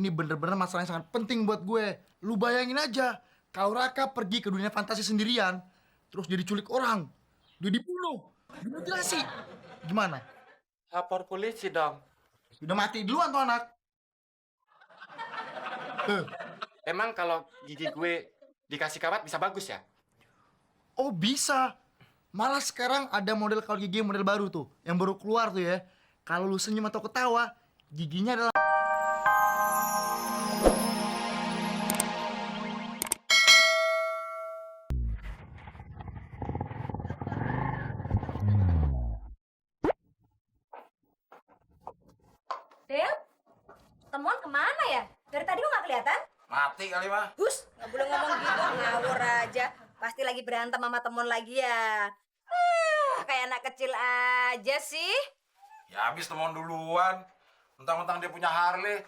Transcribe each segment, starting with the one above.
ini bener-bener masalah yang sangat penting buat gue. Lu bayangin aja, kalau Raka pergi ke dunia fantasi sendirian, terus dia diculik orang, dia dibunuh, dimutilasi. Gimana? Lapor polisi dong. Udah mati duluan tuh anak. Emang kalau gigi gue dikasih kawat bisa bagus ya? Oh bisa. Malah sekarang ada model kawat gigi model baru tuh, yang baru keluar tuh ya. Kalau lu senyum atau ketawa, giginya adalah... Del, temuan kemana ya? Dari tadi kok nggak kelihatan? Mati kali mah. Hus, nggak boleh ngomong gitu, ngawur aja. Pasti lagi berantem sama temuan lagi ya. Kayak anak kecil aja sih. Ya habis temuan duluan. Mentang-mentang dia punya Harley.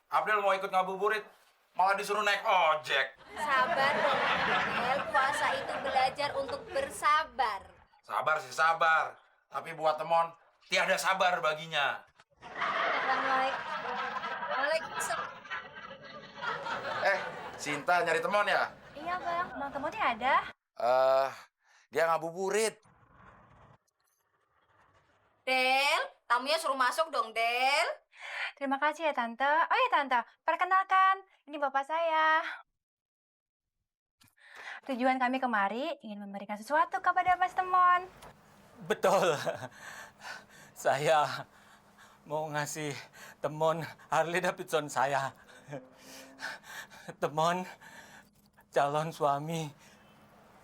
Abdel mau ikut ngabuburit, malah disuruh naik ojek. Sabar dong, Del. Puasa itu belajar untuk bersabar. Sabar sih sabar. Tapi buat temon, tiada sabar baginya. Waalaikumsalam. Sinta nyari temon ya? Iya bang, bang temuannya ada. Dia ngabuburit. Del, tamunya suruh masuk dong, Del. Terima kasih ya Tante. Oh ya Tante, perkenalkan, ini Bapak saya. Tujuan kami kemari ingin memberikan sesuatu kepada Mas Temon. Betul. Saya mau ngasih Temon Harley Davidson saya. Temon calon suami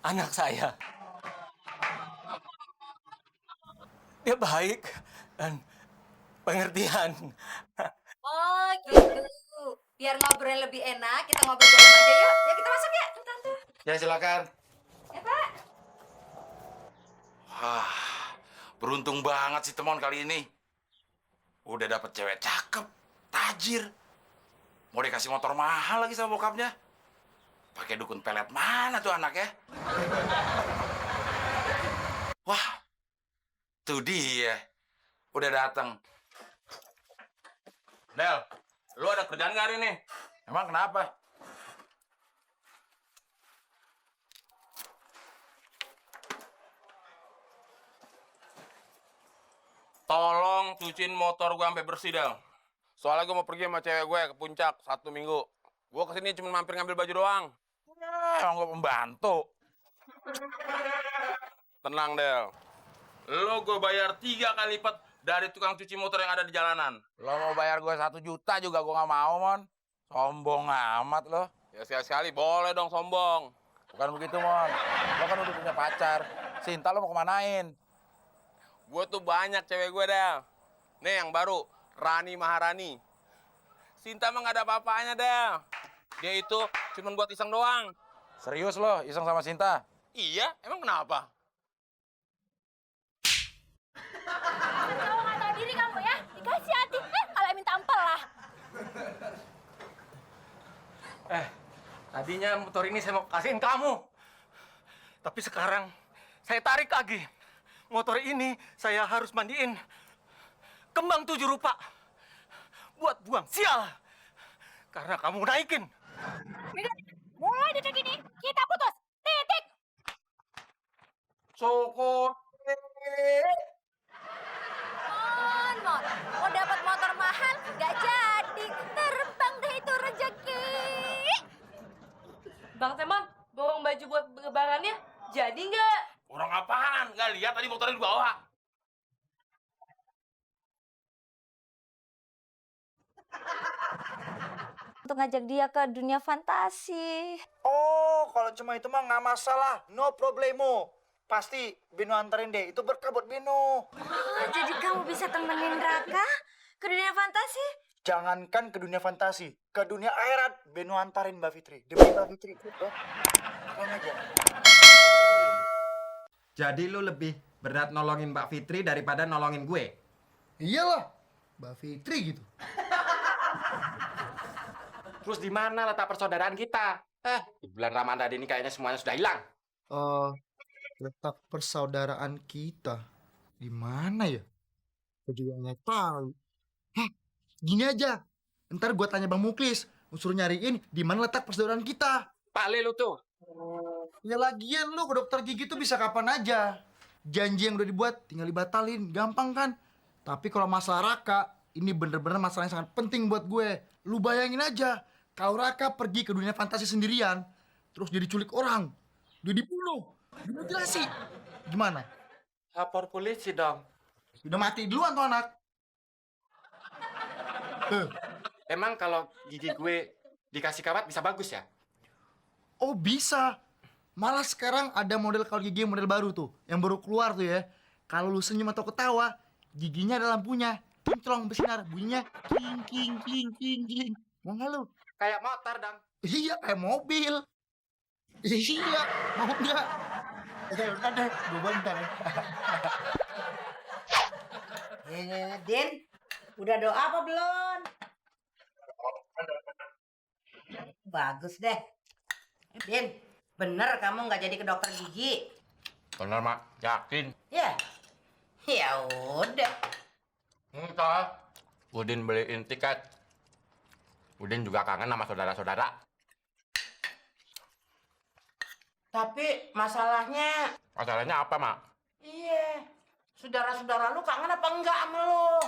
anak saya. Dia baik dan pengertian. Oh gitu. Biar ngobrol lebih enak, kita ngobrol dalam aja yuk. Ya kita masuk ya, Tante. Ya silakan. Ya Pak. Wah, beruntung banget sih temon kali ini. Udah dapet cewek cakep, tajir. Mau dikasih motor mahal lagi sama bokapnya. Pakai dukun pelet mana tuh anak ya? Wah, tuh dia. Udah datang. Del, lu ada kerjaan nggak hari ini? Emang kenapa? Tolong cuciin motor gua sampai bersih, Del. Soalnya gua mau pergi sama cewek gue ke puncak 1 minggu. Gua kesini cuma mampir ngambil baju doang. Emang gue pembantu. Tenang, Del. Lo gue bayar 3 kali lipat dari tukang cuci motor yang ada di jalanan. Lo mau bayar gue 1 juta juga gue nggak mau, Mon. Sombong amat lo. Ya sekali-sekali boleh dong sombong. Bukan begitu, Mon. Lo kan udah punya pacar. Sinta lo mau kemanain? Gue tuh banyak cewek gue, Del. Nih yang baru, Rani Maharani. Sinta mah nggak ada apa-apanya, Del. Dia itu cuma buat iseng doang. Serius lo, iseng sama Sinta? Iya, emang kenapa? Kamu nggak tahu diri kamu ya? Dikasih hati, malah minta ampel lah. Tadinya motor ini saya mau kasihin kamu. Tapi sekarang saya tarik lagi. Motor ini saya harus mandiin kembang 7 rupa. Buat buang sial. Karena kamu naikin. Mulai detik ini, kita putus. Titik. Syukur. Mon, mau dapat motor mahal nggak jadi. Terbang deh itu rezeki. Bang Temon, borong baju buat lebarannya jadi nggak? Orang apaan? Nggak lihat tadi motornya dibawa. Untuk ngajak dia ke dunia fantasi. Oh, kalau cuma itu mah nggak masalah. No problemo. Pasti Beno anterin deh. Itu berkah buat Beno. Oh, jadi kamu bisa temenin Raka ke dunia fantasi? Jangankan ke dunia fantasi, ke dunia akhirat Beno antarin Mbak Fitri. Demi Mbak Fitri. Udah. Lakukan aja. Jadi lu lebih berat nolongin Mbak Fitri daripada nolongin gue? Iyalah, Mbak Fitri gitu. Terus di mana letak persaudaraan kita? Di bulan Ramadan ini kayaknya semuanya sudah hilang. Letak persaudaraan kita di mana ya? Aku juga nggak tahu. Hah, gini aja. Ntar gue tanya Bang Muklis, suruh nyariin di mana letak persaudaraan kita. Pale lu tuh. Ya lagian lu ke dokter gigi tuh bisa kapan aja. Janji yang udah dibuat tinggal dibatalin, gampang kan? Tapi kalau masalah Raka, ini bener-bener masalah yang sangat penting buat gue. Lu bayangin aja, kalau Raka pergi ke dunia fantasi sendirian, terus dia diculik orang, dia dibunuh, dimutilasi. Gimana? Lapor polisi dong. Udah mati duluan tuh anak. Emang kalau gigi gue dikasih kawat bisa bagus ya? Oh bisa. Malah sekarang ada model kawat gigi model baru tuh, yang baru keluar tuh ya. Kalau lu senyum atau ketawa, giginya ada lampunya. Kinclong bersinar, bunyinya king king king king king. Mau nggak lu? Kayak motor dong. Iya, kayak mobil. Iya, mau nggak? Udah deh, gue bentar ya. Din, udah doa apa belum? Bagus deh. Din, bener kamu nggak jadi ke dokter gigi? Bener, Mak. Yakin. Ya, ya udah. Entar, Udin beliin tiket. Udin juga kangen sama saudara-saudara. Tapi masalahnya, Masalahnya apa, Mak? iya, saudara-saudara lu kangen apa enggak sama lu?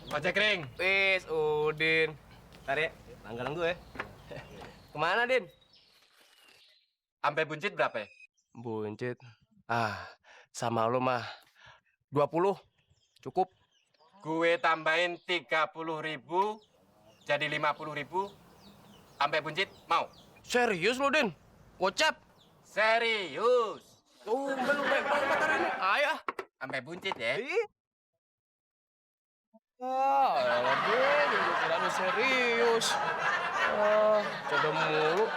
Ojek ring. Wis, Udin. Ntar ya, langganan gue. Kemana, Din? Sampai buncit berapa ya? Buncit. Sama lu mah 20. Cukup. Gue tambahin 30.000 jadi 50.000. Sampai buncit mau? Serius lu, Din? Gocap. Serius. Tuh, lu baik banget matarannya. Ayo. Sampai buncit ya. Elah, Din. Gue kira lu serius. Coba mulu.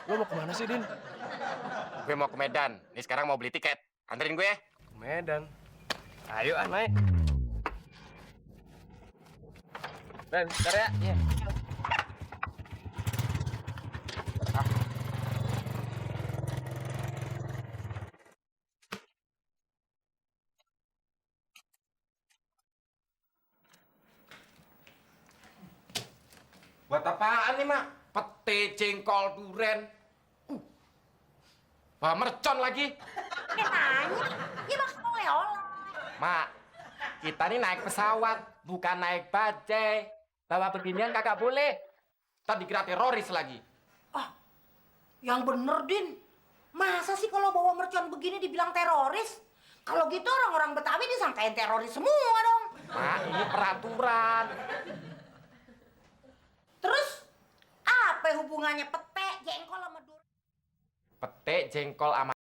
Lu mau kemana sih, Din? Gue mau ke Medan. Nih sekarang mau beli tiket. Anterin gue ya. Medan. Ayo, naik. Dan, ntar ya. Iya. Buat apaan nih, Mak? Pete, jengkol, duren. Wah, mercon lagi. Ya maksud oleh-oleh. Mak, kita nih naik pesawat, bukan naik bajai. Bawa beginian kagak boleh. Ntar dikira teroris lagi. Yang bener, Din. Masa sih kalau bawa mercon begini dibilang teroris? Kalau gitu orang-orang Betawi disangkain teroris semua dong. Mak, ini peraturan. Terus apa hubungannya pete, jengkol sama durian? Pete, jengkol, sama...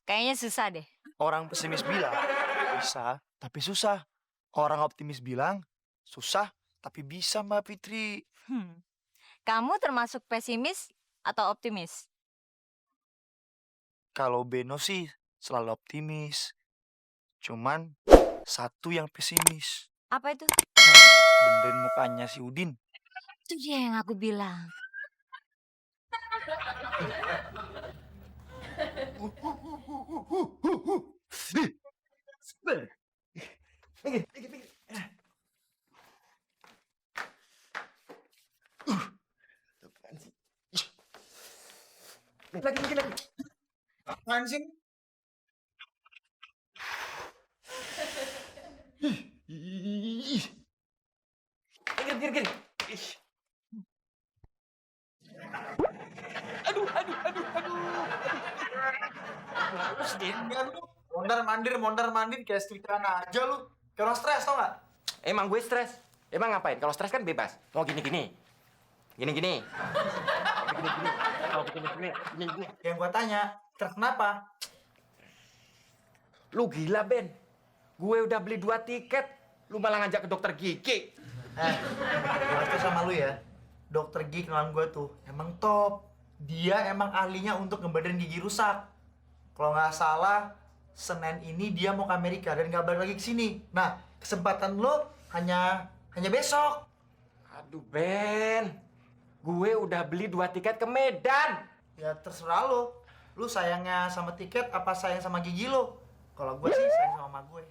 Kayaknya susah deh. Orang pesimis bilang bisa, tapi susah. Orang optimis bilang susah, tapi bisa, Mbak Fitri. Kamu termasuk pesimis atau optimis? Kalau Beno sih selalu optimis. Cuman satu yang pesimis. Apa itu? Benerin mukanya si Udin. Itu dia yang aku bilang. Lagi. Apaan sih? Gini. Aduh. Mondar-mandir kayak setrikaan aja lu. Kayak orang stres, tau gak? Emang gue stres. Emang ngapain? Kalau stres kan bebas. Mau gini. Gini. Mau gini. Yang gua tanya, stres kenapa? Lu gila, Ben. Gue udah beli 2 tiket. Lu malah ngajak ke dokter gigi. Gua stres sama lu ya. Dokter gigi kenalan gue tuh emang top. Dia emang ahlinya untuk ngebenerin gigi rusak. Kalau nggak salah, Senin ini dia mau ke Amerika dan nggak balik lagi ke sini. Nah, kesempatan lo hanya besok. Aduh, Ben. Gue udah beli 2 tiket ke Medan. Ya terserah lo. Lu sayangnya sama tiket apa sayang sama gigi lo? Kalau gue sih sayang sama mama gue.